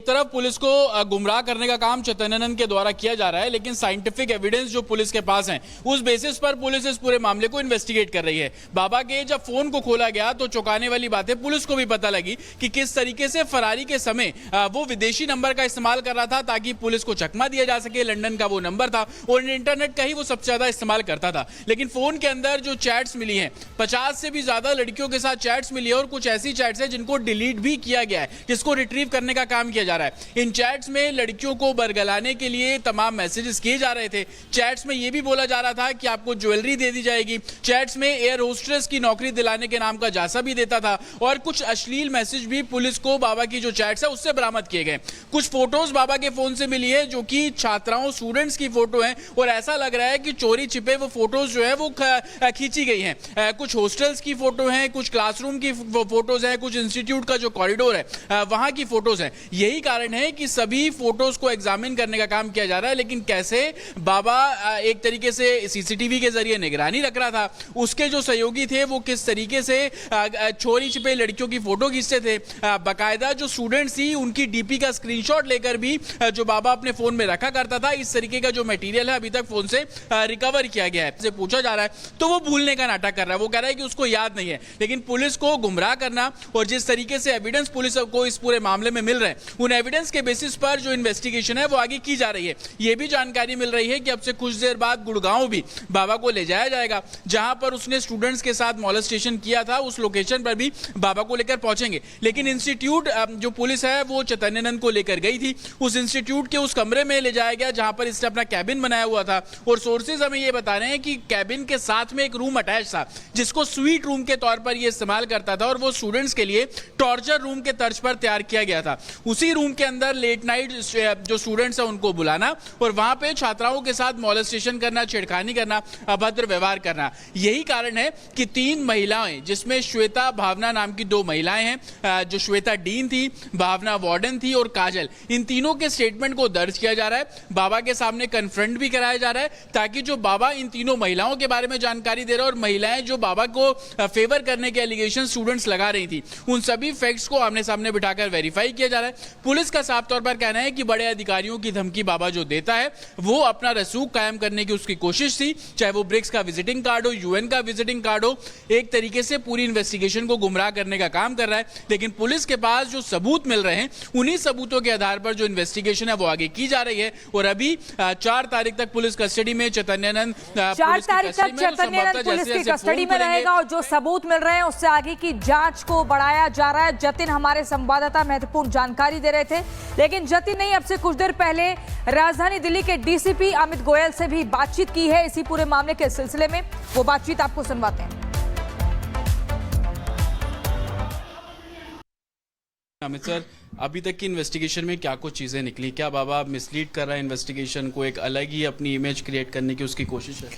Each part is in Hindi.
तरफ पुलिस को गुमराह करने का काम चैतन्यानंद के द्वारा किया जा रहा है, लेकिन साइंटिफिक एविडेंस जो पुलिस के पास है उस बेसिस पर पुलिस इस पूरे मामले को इन्वेस्टिगेट कर रही है। बाबा के जब फोन को खोला गया तो चौंकाने वाली बातें पुलिस को भी पता लगी कि किस तरीके से फरारी के समय वो विदेशी नंबर का इस्तेमाल कर रहा था ताकि पुलिस को चकमा दिया जा सके। लंदन का वो नंबर था और इंटरनेट का ही वो सबसे ज्यादा इस्तेमाल करता था। लेकिन फोन के अंदर जो चैट्स मिली हैं, 50 से भी ज्यादा लड़कियों के साथ चैट्स मिली है और कुछ ऐसी चैट्स हैं जिनको डिलीट भी किया गया है, जिसको रिट्रीव करने का काम किया जा रहा है। इन चैट्स में लड़कियों को बरगलाने के लिए तमाम मैसेजेस किए जा रहे थे। चैट्स में यह भी बोला जा रहा था कि आपको ज्वेलरी दे दी जाएगी। चैट्स में एयर होस्टेस की नौकरी दिलाने के नाम का जासा भी देता था और कुछ अश्लील मैसेज भी पुलिस को बाबा की जो चैट्स है उससे बरामद किए गए। कुछ फोटोज बाबा के फोन से मिली है जो कि छात्राओं स्टूडेंट्स की फोटो है और ऐसा लग रहा है कि चोरी छिपे वो फोटोज जो है वो खींची गई हैं। कुछ हॉस्टल्स की फोटो है, कुछ क्लासरूम की फोटोज है, कुछ इंस्टीट्यूट का जो कॉरिडोर है वहां की फोटोज है। यही कारण है कि सभी फोटोज को एग्जामिन करने का काम किया जा रहा है। लेकिन कैसे बाबा एक तरीके से सीसीटीवी के जरिए निगरानी रख रहा था, उसके जो सहयोगी थे वो किस तरीके से चोरी छिपे लड़कियों की फोटो खींचते थे, बाकायदा जो स्टूडेंट्स थी उनकी डीपी का स्क्रीनशॉट लेकर भी जो बाबा अपने फोन में रखा करता था, इस तरीके का जो मटेरियल है अभी तक फोन से रिकवर किया गया है। से पूछा जा रहा है तो वो भूलने का नाटक कर रहा है। वो कह रहा है कि उसको याद नहीं है। लेकिन पुलिस को गुमराह करना और जिस तरीके से एविडेंस पुलिस को इस पूरे मामले में मिल रहे हैं, उन एविडेंस के बेसिस पर जो इन्वेस्टिगेशन है वो आगे की जा रही है। ये भी जानकारी मिल रही है कि अब से कुछ देर बाद गुड़गांव भी बाबा को ले जाया जाएगा, जहां पर उसने स्टूडेंट्स के साथ मॉलेस्टेशन किया था, उस लोकेशन पर भी बाबा को लेकर पहुंचेंगे। लेकिन इंस्टीट्यूट जो पुलिस है वो चैतन्यानंद को लेकर गई थी, उस इंस्टीट्यूट के उस कमरे में ले जाया गया जहां पर इसने अपना कैबिन बनाया हुआ था और सोर्सेज हमें ये बता रहे हैं कि कैबिन के साथ में एक रूम अटैच था जिसको स्वीट रूम के तौर पर ये इस्तेमाल करता था और वो स्टूडेंट्स के लिए टॉर्चर रूम के तर्ज पर तैयार किया गया था। उसी रूम के अंदर लेट नाइट जो स्टूडेंट्स हैं उनको बुलाना और वहां पे छात्राओं के साथ मॉलेस्टेशन करना, छेड़खानी करना, अभद्र व्यवहार करना। यही कारण है कि 3 महिलाएं, जिसमें श्वेता, भावना नाम की 2 महिलाएं हैं, जो श्वेता डीन थी, भावना वार्डन थी और काजल, इन तीनों के स्टेटमेंट को दर्ज किया जा रहा है। बाबा के सामने कन्फ्रंट भी कराया जा रहा है ताकि जो बाबा इन तीनों महिलाओं के बारे में जानकारी दे रहा है और महिलाएं जो बाबा को फेवर करने के एलिगेशन स्टूडेंट्स लगा रही थी, उन सभी फैक्ट्स को आमने सामने बिठाकर वेरीफाई किया जा रहा है। पुलिस का साफ तौर पर कहना है कि बड़े अधिकारियों की धमकी बाबा जो देता है वो अपना रसूख कायम करने की उसकी कोशिश थी, चाहे वो ब्रिक्स का विजिटिंग कार्ड हो, यूएन का विजिटिंग कार्ड हो, एक तरीके से पूरी इन्वेस्टिगेशन को गुमराह करने का काम कर रहा है। लेकिन पुलिस के पास जो सबूत मिल रहे हैं उन्हीं सबूतों के आधार पर जो इन्वेस्टिगेशन है वो आगे की जा रही है और अभी 4 तारीख तक पुलिस कस्टडी में चैतन्यानंद 4 तारीख तक चैतन्यानंद पुलिस की कस्टडी में रहेगा और जो सबूत मिल रहे हैं उससे आगे की जांच को बढ़ाया जा रहा है। जतिन हमारे संवाददाता महत्वपूर्ण जानकारी दे रहे थे। लेकिन जतिन नहीं, अब से कुछ देर पहले राजधानी दिल्ली के डीसीपी अमित गोयल से भी बातचीत की है इसी पूरे मामले के सिलसिले में। वो बातचीत आपको सुनवाते हैं। अमित सर, अभी तक की इन्वेस्टिगेशन में क्या कुछ चीजें निकली? क्या बाबा मिसलीड कर रहा है इन्वेस्टिगेशन को, एक अलग ही अपनी इमेज क्रिएट करने की उसकी कोशिश है?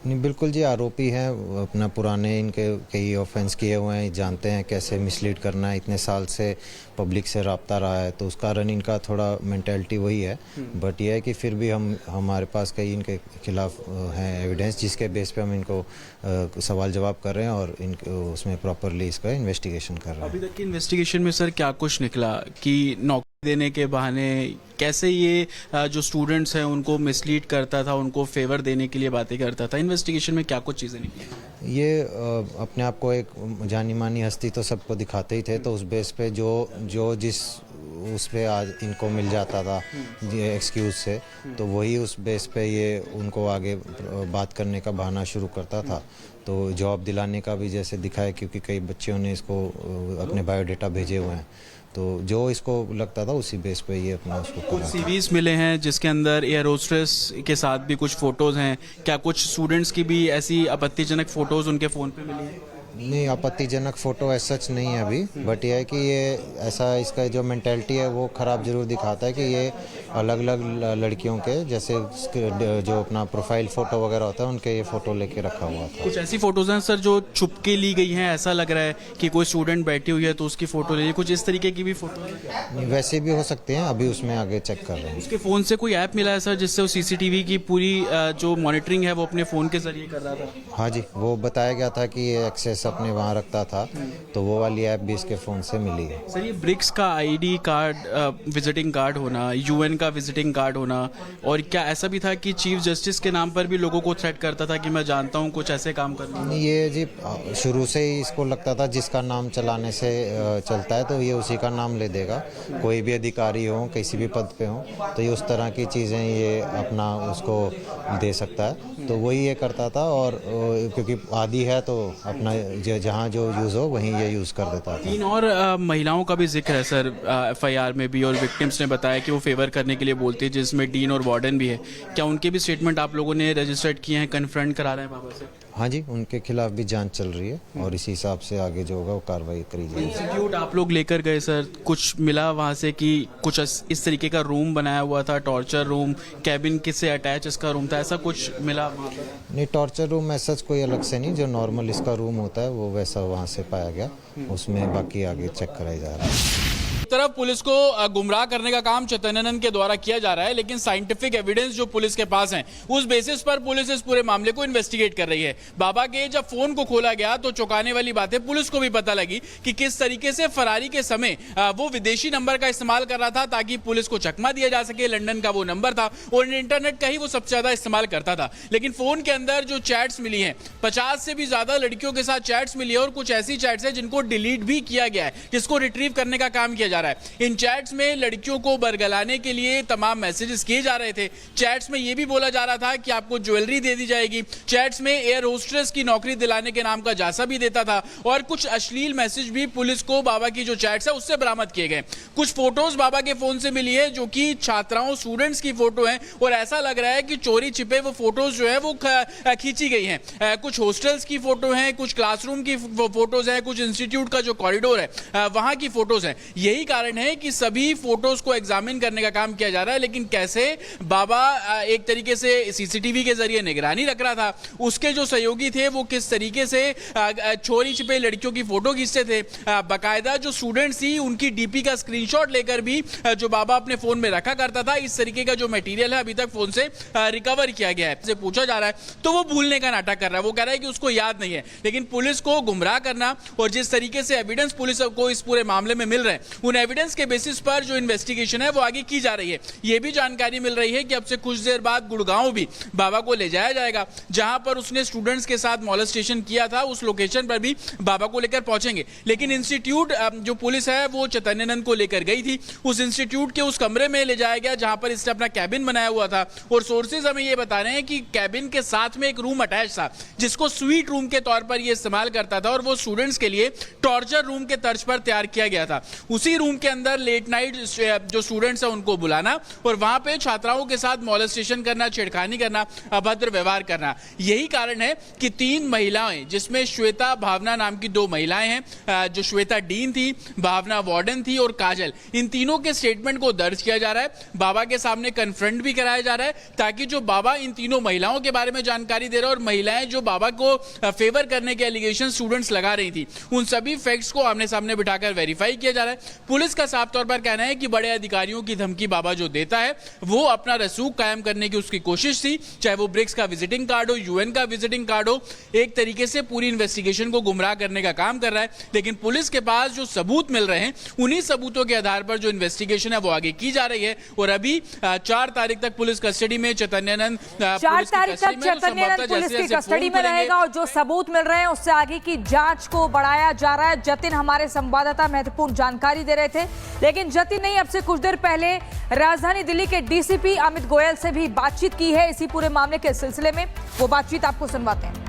नहीं, बिल्कुल जी, आरोपी हैं, अपना पुराने इनके कई ऑफेंस किए हुए हैं, जानते हैं कैसे मिसलीड करना है, इतने साल से पब्लिक से रब्ता रहा है, तो उस कारण इनका थोड़ा मेंटालिटी वही है। बट यह है कि फिर भी हमारे पास कई इनके खिलाफ हैं एविडेंस जिसके बेस पे हम इनको सवाल जवाब कर रहे हैं और उसमें प्रॉपरली इसका इन्वेस्टिगेशन कर रहे हैं। अभी तक की इन्वेस्टिगेशन में सर क्या कुछ निकला कि नौकरी देने के बहाने कैसे ये जो स्टूडेंट्स हैं उनको मिसलीड करता था, उनको फेवर देने के लिए बातें करता था? इन्वेस्टिगेशन में क्या कुछ चीज़ें निकली? ये अपने आप को एक जानी मानी हस्ती तो सबको दिखाते ही थे, तो उस बेस पे जो जिस उस पे आज इनको मिल जाता था एक्सक्यूज से, तो वही उस बेस पे ये उनको आगे बात करने का बहाना शुरू करता था। तो जॉब दिलाने का भी जैसे दिखाया, क्योंकि कई बच्चों ने इसको अपने बायोडेटा भेजे हुए हैं, तो जो इसको लगता था उसी बेस पे ये अपना उसको कुछ सीवीज मिले हैं जिसके अंदर एयर होस्टेस के साथ भी कुछ फोटोज हैं। क्या कुछ स्टूडेंट्स की भी ऐसी आपत्तिजनक फोटोज उनके फ़ोन पे मिली हैं? नहीं, आपत्तिजनक फ़ोटो ऐसा सच नहीं है अभी, बट यह है कि ये ऐसा इसका जो मेंटालिटी है वो ख़राब ज़रूर दिखाता है कि ये अलग अलग लड़कियों के जैसे जो अपना प्रोफाइल फ़ोटो वगैरह होता है उनके ये फ़ोटो लेके रखा हुआ था। कुछ ऐसी फ़ोटोज़ हैं सर जो छुप के ली गई हैं? ऐसा लग रहा है कि कोई स्टूडेंट बैठी हुई है तो उसकी फ़ोटो ले ली, कुछ इस तरीके की भी फ़ोटो है? वैसे भी हो सकते हैं, अभी उसमें आगे चेक कर रहे हैं। उसके फ़ोन से कोई ऐप मिला है सर जिससे वो सीसीटीवी की पूरी जो मॉनिटरिंग है वो अपने फ़ोन के जरिए कर रहा था? हाँ जी, वो बताया गया था कि ये एक्सेस एड्रेस अपने वहाँ रखता था, तो वो वाली ऐप भी इसके फ़ोन से मिली है। सर, ये ब्रिक्स का आईडी कार्ड, विजिटिंग कार्ड होना, यूएन का विजिटिंग कार्ड होना, और क्या ऐसा भी था कि चीफ जस्टिस के नाम पर भी लोगों को थ्रेट करता था कि मैं जानता हूँ कुछ ऐसे काम करना? ये जी शुरू से ही इसको लगता था जिसका नाम चलाने से चलता है तो ये उसी का नाम ले देगा, कोई भी अधिकारी हो किसी भी पद पे हो तो ये उस तरह की चीज़ें ये अपना उसको दे सकता है, तो वही ये करता था। और क्योंकि आदी है तो अपना जहाँ जो यूज़ हो वहीं ये यूज़ कर देता था। 3 और महिलाओं का भी जिक्र है सर एफआईआर में भी, और विक्टिम्स ने बताया कि वो फेवर करने के लिए बोलती है, जिसमें डीन और वार्डन भी है। क्या उनके भी स्टेटमेंट आप लोगों ने रजिस्टर्ड किए हैं, कन्फ्रंट करा रहे हैं बाबा से? हाँ जी, उनके खिलाफ भी जांच चल रही है और इसी हिसाब से आगे जो होगा वो कार्रवाई करी जाएगी। इंस्टीट्यूट आप लोग लेकर गए सर, कुछ मिला वहाँ से कि कुछ इस तरीके का रूम बनाया हुआ था, टॉर्चर रूम, कैबिन किससे अटैच इसका रूम था, ऐसा कुछ मिला वहाँ पर? नहीं, टॉर्चर रूम ऐसा कोई अलग से नहीं, जो नॉर्मल इसका रूम होता है वो वैसा वहाँ से पाया गया, उसमें बाकी आगे चेक कराया जा रहा है। एक तरफ पुलिस को गुमराह करने का काम चैतन्यानंद के द्वारा किया जा रहा है, लेकिन साइंटिफिक एविडेंस जो पुलिस के पास है उस बेसिस पर पुलिस इस पूरे मामले को इन्वेस्टिगेट कर रही है। बाबा के जब फोन को खोला गया तो चौंकाने वाली बातें पुलिस को भी पता लगी कि किस तरीके से फरारी के समय वो विदेशी नंबर का इस्तेमाल कर रहा था ताकि पुलिस को चकमा दिया जा सके। लंदन का वो नंबर था और इंटरनेट का ही वो सबसे ज्यादा इस्तेमाल करता था। लेकिन फोन के अंदर जो चैट्स मिली हैं, 50 से भी ज्यादा लड़कियों के साथ चैट्स मिली है और कुछ ऐसी चैट्स हैं जिनको डिलीट भी किया गया है, जिसको रिट्रीव करने का काम किया जा रहा है। इन चैट्स में लड़कियों को बरगलाने के लिए तमाम मैसेजेस किए जा रहे थे। चैट्स में यह भी बोला जा रहा था कि आपको ज्वेलरी दे दी जाएगी। चैट्स में एयर होस्टेस की नौकरी दिलाने के नाम का जासा भी देता था और कुछ अश्लील मैसेज भी पुलिस को बाबा की जो चैट्स है उससे बरामद किए गए। कुछ फोटोज बाबा के फोन से मिली है जो कि छात्राओं, स्टूडेंट्स की फोटो है और ऐसा लग रहा है कि चोरी छिपे वो फोटोज जो है वो खींची गई हैं। कुछ हॉस्टल्स की फोटो है, कुछ क्लासरूम की फोटोज है, कुछ इंस्टीट्यूट का जो कॉरिडोर है वहां की फोटोज है। यही कारण है कि सभी फोटोज को एग्जामिन करने का काम किया जा रहा है। लेकिन कैसे बाबा एक तरीके से सीसीटीवी के जरिए निगरानी रख रहा था, उसके जो सहयोगी थे वो किस तरीके से चोरी छिपे लड़कियों की फोटो खींचते थे, बाकायदा जो स्टूडेंट्स थी उनकी डीपी का स्क्रीनशॉट लेकर भी जो बाबा अपने फोन में रखा करता था, इस तरीके का जो मटेरियल है अभी तक फोन से रिकवर किया गया है। से पूछा जा रहा है तो वो भूलने का नाटक कर रहा है, वो कह रहा है कि उसको याद नहीं है। लेकिन पुलिस को गुमराह करना और जिस तरीके से एविडेंस पुलिस को इस पूरे मामले में मिल रहे हैं, उन एविडेंस के बेसिस पर जो इन्वेस्टिगेशन है वो आगे की जा रही है। यह भी जानकारी मिल रही है कि अब से कुछ देर बाद गुड़गांव भी बाबा को ले जाया जाएगा, जहां पर उसने स्टूडेंट्स के साथ मॉलेस्टेशन किया था, उस लोकेशन पर भी बाबा को लेकर पहुंचेंगे। लेकिन इंस्टीट्यूट जो पुलिस है वो चैतन्यानंद को लेकर गई थी, उस इंस्टीट्यूट के उस कमरे में ले जाया गया जहां पर इसने अपना कैबिन बनाया हुआ था और सोर्सेज हमें यह बता रहे हैं कि कैबिन के साथ में एक रूम अटैच था जिसको स्वीट रूम के तौर पर यह इस्तेमाल करता था और वो स्टूडेंट्स के लिए टॉर्चर रूम के तर्ज पर तैयार किया गया था। उसी रूम के अंदर लेट नाइट जो स्टूडेंट्स हैं उनको बुलाना और वहां पे छात्राओं के साथ मॉलेस्टेशन करना, छेड़खानी करना, अभद्र व्यवहार करना। यही कारण है कि 3 महिलाएं, जिसमें श्वेता, भावना नाम की 2 महिलाएं हैं, जो श्वेता डीन थी, भावना वार्डन थी और काजल, इन तीनों के स्टेटमेंट को दर्ज किया जा रहा है, बाबा के सामने कन्फ्रंट भी कराया जा रहा है ताकि जो बाबा इन तीनों महिलाओं के बारे में जानकारी दे रहा है और महिलाएं जो बाबा को फेवर करने के एलिगेशन स्टूडेंट्स लगा रही थी, उन सभी फैक्ट्स को आमने सामने बिठाकर वेरीफाई किया जा रहा है। पुलिस का साफ तौर पर कहना है कि बड़े अधिकारियों की धमकी बाबा जो देता है वो अपना रसूख कायम करने की उसकी कोशिश थी, चाहे वो ब्रिक्स का विजिटिंग कार्ड हो, यूएन का विजिटिंग कार्ड हो, एक तरीके से पूरी इन्वेस्टिगेशन को गुमराह करने का काम कर रहा है। लेकिन पुलिस के पास जो सबूत मिल रहे हैं उन्हीं सबूतों के आधार पर जो इन्वेस्टिगेशन है वो आगे की जा रही है और अभी 4 तारीख तक पुलिस कस्टडी में चैतन्यानंद 4 तारीख तक चैतन्यानंद पुलिस की कस्टडी में रहेगा और जो सबूत मिल रहे हैं उससे आगे की जांच को बढ़ाया जा रहा है। जतिन हमारे संवाददाता महत्वपूर्ण जानकारी दे रहे थे, लेकिन जतिन ने अब से कुछ देर पहले राजधानी दिल्ली के डीसीपी अमित गोयल से भी बातचीत की है इसी पूरे मामले के सिलसिले में। वो बातचीत आपको सुनवाते हैं।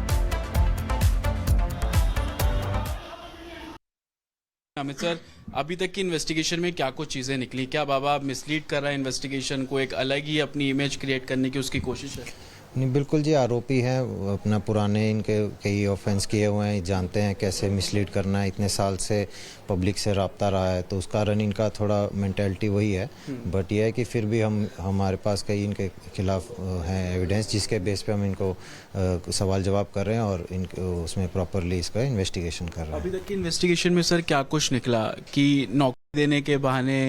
अमित सर, अभी तक की इन्वेस्टिगेशन में क्या कुछ चीजें निकली? क्या बाबा मिसलीड कर रहा है इन्वेस्टिगेशन को, एक अलग ही अपनी इमेज क्रिएट करने की उसकी कोशिश है? नहीं, बिल्कुल जी, आरोपी हैं, अपना पुराने इनके कई ऑफेंस किए हुए हैं, जानते हैं कैसे मिसलीड करना है, इतने साल से पब्लिक से रब्ता रहा है, तो उस कारण इनका थोड़ा मेंटालिटी वही है। बट यह है कि फिर भी हमारे पास कई इनके खिलाफ हैं एविडेंस जिसके बेस पे हम इनको सवाल जवाब कर रहे हैं और उसमें प्रॉपरली इसका इन्वेस्टिगेशन कर रहे हैं। अभी तक की इन्वेस्टिगेशन में सर क्या कुछ निकला कि देने के बहाने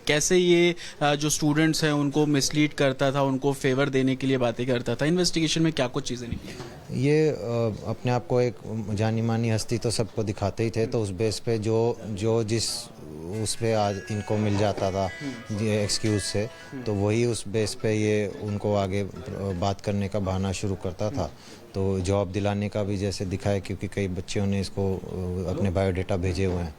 कैसे ये जो स्टूडेंट्स हैं उनको मिसलीड करता था, उनको फेवर देने के लिए बातें करता था। इन्वेस्टिगेशन में क्या कुछ चीज़ें निकली? ये अपने आप को एक जानी मानी हस्ती तो सबको दिखाते ही थे, तो उस बेस पे जो जिस उस पे आज इनको मिल जाता था एक्सक्यूज़ से, तो वही उस बेस पे ये उनको आगे बात करने का बहाना शुरू करता था। तो जॉब दिलाने का भी जैसे दिखाया, क्योंकि कई बच्चों ने इसको अपने बायोडाटा भेजे हुए हैं,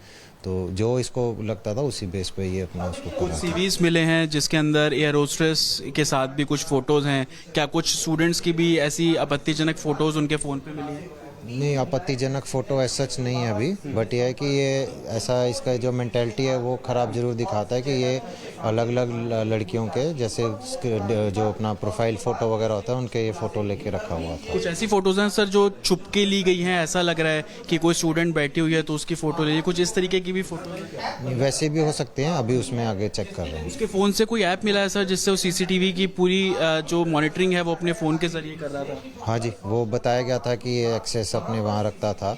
तो जो इसको लगता था उसी बेस पे ये अपना उसको कर कुछ रहा था। सीवीज मिले हैं जिसके अंदर एयर होस्टेस के साथ भी कुछ फोटोज हैं। क्या कुछ स्टूडेंट्स की भी ऐसी आपत्तिजनक फोटोज उनके फ़ोन पे मिली हैं? नहीं, आपत्तिजनक फ़ोटो ऐसा सच नहीं है अभी, बट यह है कि ये ऐसा इसका जो मेंटेलिटी है वो ख़राब ज़रूर दिखाता है कि ये अलग अलग लड़कियों के जैसे जो अपना प्रोफाइल फ़ोटो वगैरह होता है उनके ये फ़ोटो लेके रखा हुआ था। कुछ ऐसी फोटोज हैं सर जो छुप के ली गई हैं, ऐसा लग रहा है कि कोई स्टूडेंट बैठी हुई है तो उसकी फ़ोटो ले ली, कुछ इस तरीके की भी फ़ोटो है? नहीं, वैसे भी हो सकते हैं, अभी उसमें आगे चेक कर रहे हैं। उसके फ़ोन से कोई ऐप मिला है सर जिससे वो सीसीटीवी की पूरी जो मॉनिटरिंग है वो अपने फ़ोन के ज़रिए कर रहा था? हाँ जी, वो बताया गया था कि ये एक्सेस अपने वहाँ रखता था,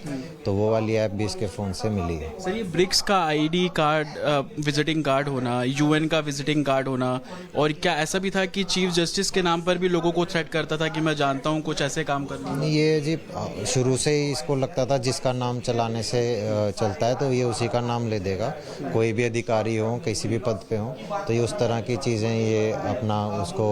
तो वो वाली ऐप भी इसके फ़ोन से मिली है। सर, ये ब्रिक्स का आईडी कार्ड, विजिटिंग कार्ड होना, यूएन का विजिटिंग कार्ड होना, और क्या ऐसा भी था कि चीफ जस्टिस के नाम पर भी लोगों को थ्रेट करता था कि मैं जानता हूँ कुछ ऐसे काम करना? ये जी शुरू से ही इसको लगता था जिसका नाम चलाने से चलता है तो ये उसी का नाम ले देगा, कोई भी अधिकारी हो किसी भी पद पे हो तो ये उस तरह की चीज़ें ये अपना उसको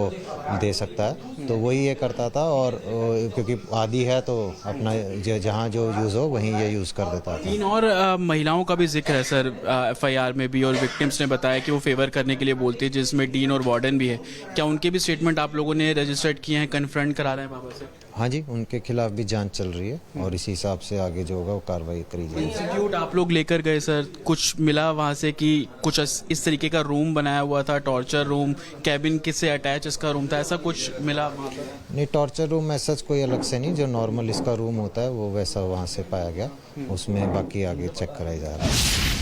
दे सकता है, तो वही ये करता था। और क्योंकि आदी है तो अपना जहाँ जो यूज़ हो वहीं ये यूज़ कर देता था। 3 और महिलाओं का भी जिक्र है सर एफआईआर में भी, और विक्टिम्स ने बताया कि वो फेवर करने के लिए बोलती है, जिसमें डीन और वार्डन भी है। क्या उनके भी स्टेटमेंट आप लोगों ने रजिस्टर्ड किए हैं, कन्फ्रंट करा रहे हैं बाबा से? हाँ जी, उनके खिलाफ भी जांच चल रही है और इसी हिसाब से आगे जो होगा वो कार्रवाई करी जाएगी। इंस्टीट्यूट आप लोग लेकर गए सर, कुछ मिला वहाँ से कि कुछ इस तरीके का रूम बनाया हुआ था, टॉर्चर रूम, कैबिन किससे अटैच इसका रूम था, ऐसा कुछ मिला वहाँ पर? नहीं, टॉर्चर रूम ऐसा कोई अलग से नहीं, जो नॉर्मल इसका रूम होता है वो वैसा वहाँ से पाया गया, उसमें बाकी आगे चेक कराया जा रहा है।